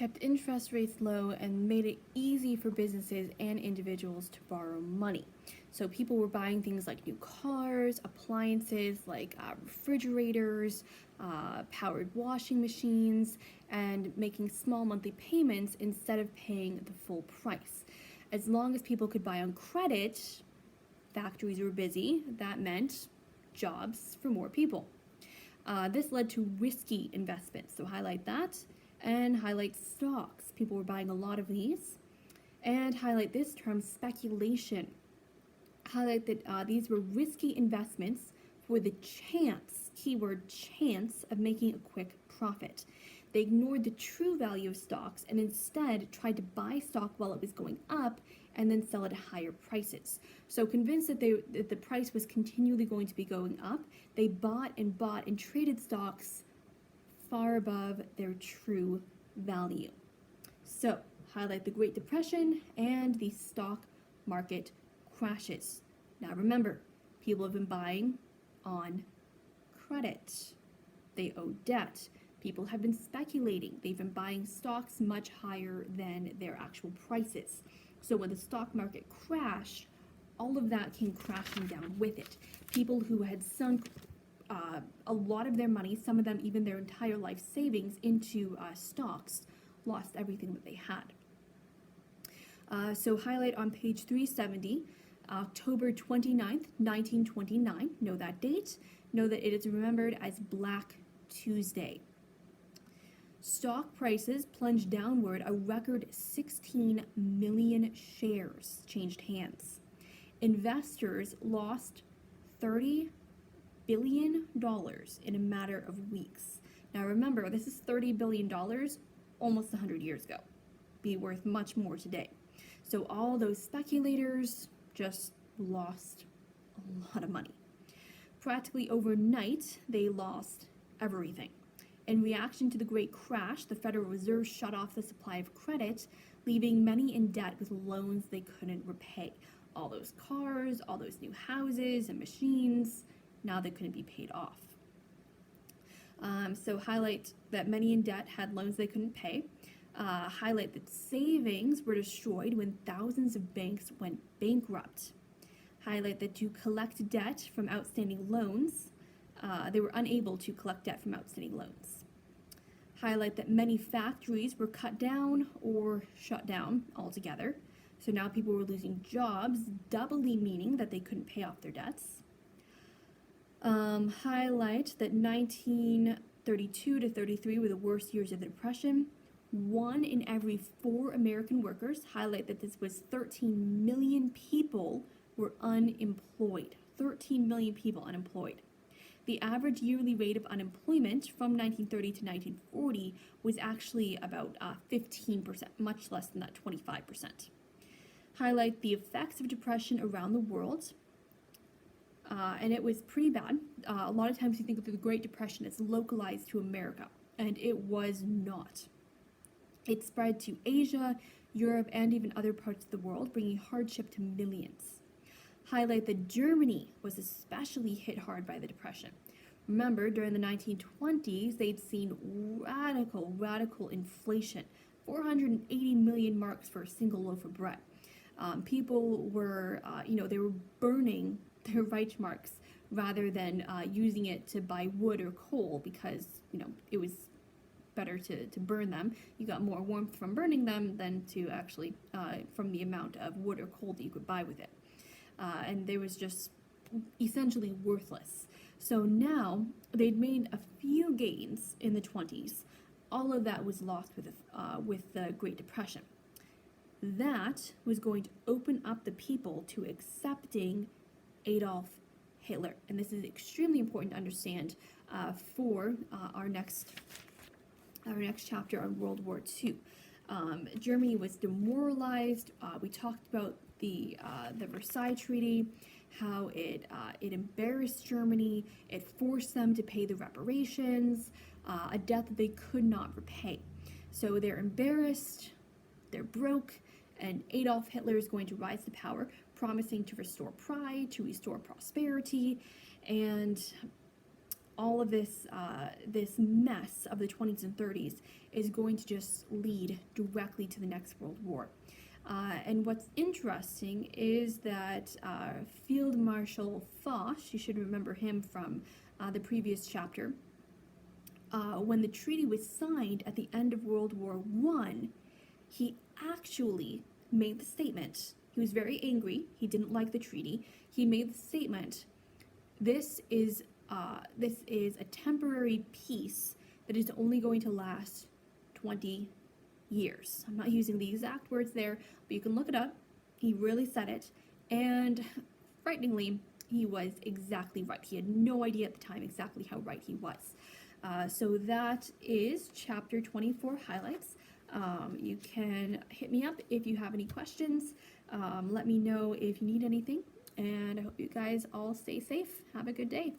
kept interest rates low and made it easy for businesses and individuals to borrow money. So people were buying things like new cars, appliances like refrigerators, powered washing machines, and making small monthly payments instead of paying the full price. As long as people could buy on credit, factories were busy. That meant jobs for more people. This led to risky investments, so highlight that, and highlight stocks. People were buying a lot of these. And highlight this term, speculation. Highlight that these were risky investments for the chance, keyword chance, of making a quick profit. They ignored the true value of stocks and instead tried to buy stock while it was going up and then sell it at higher prices. So convinced that the price was continually going to be going up, they bought and traded stocks far above their true value. So highlight the Great Depression and the stock market crashes. Now remember, people have been buying on credit. They owe debt. People have been speculating. They've been buying stocks much higher than their actual prices. So when the stock market crashed, all of that came crashing down with it. People who had sunk a lot of their money, some of them even their entire life savings, into stocks, lost everything that they had. So highlight on page 370, October 29th, 1929. Know that date. Know that it is remembered as Black Tuesday. Stock prices plunged downward. A record 16 million shares changed hands. Investors lost $30 billion in a matter of weeks. Now remember, this is $30 billion almost 100 years ago. Be worth much more today. So all those speculators just lost a lot of money. Practically overnight, they lost everything. In reaction to the Great Crash, the Federal Reserve shut off the supply of credit, leaving many in debt with loans they couldn't repay. All those cars, all those new houses and machines, now they couldn't be paid off. So highlight that many in debt had loans they couldn't pay. Highlight that savings were destroyed when thousands of banks went bankrupt. Highlight that to collect debt from outstanding loans, they were unable to collect debt from outstanding loans. Highlight that many factories were cut down or shut down altogether. So now people were losing jobs, doubly meaning that they couldn't pay off their debts. Highlight that 1932 to 33 were the worst years of the Depression. 1 in every 4 American workers. Highlight that this was 13 million people were unemployed. 13 million people unemployed. The average yearly rate of unemployment from 1930 to 1940 was actually about 15%, much less than that 25%. Highlight the effects of depression around the world. And it was pretty bad. A lot of times you think of the Great Depression as localized to America, and it was not. It spread to Asia, Europe, and even other parts of the world, bringing hardship to millions. Highlight that Germany was especially hit hard by the Depression. Remember, during the 1920s, they'd seen radical inflation, 480 million marks for a single loaf of bread. People were, they were burning their Reichmarks rather than using it to buy wood or coal because, it was better to burn them. You got more warmth from burning them than to actually from the amount of wood or coal that you could buy with it. And they was just essentially worthless. So now they'd made a few gains in the 20s. All of that was lost with the Great Depression. That was going to open up the people to accepting Adolf Hitler. And this is extremely important to understand for our next chapter on World War II. Germany was demoralized. We talked about the Versailles Treaty, how it embarrassed Germany. It forced them to pay the reparations, a debt that they could not repay. So they're embarrassed, they're broke, and Adolf Hitler is going to rise to power, promising to restore pride, to restore prosperity, and all of this this mess of the 20s and 30s is going to just lead directly to the next World War. And what's interesting is that Field Marshal Foch, you should remember him from the previous chapter, when the treaty was signed at the end of World War I, he actually made the statement. He was very angry. He didn't like the treaty. He made the statement, this is a temporary peace that is only going to last 20 years. I'm not using the exact words there, but you can look it up. He really said it, and frighteningly, he was exactly right. He had no idea at the time exactly how right he was. So that is chapter 24 highlights. You can hit me up if you have any questions. Let me know if you need anything, and I hope you guys all stay safe. Have a good day.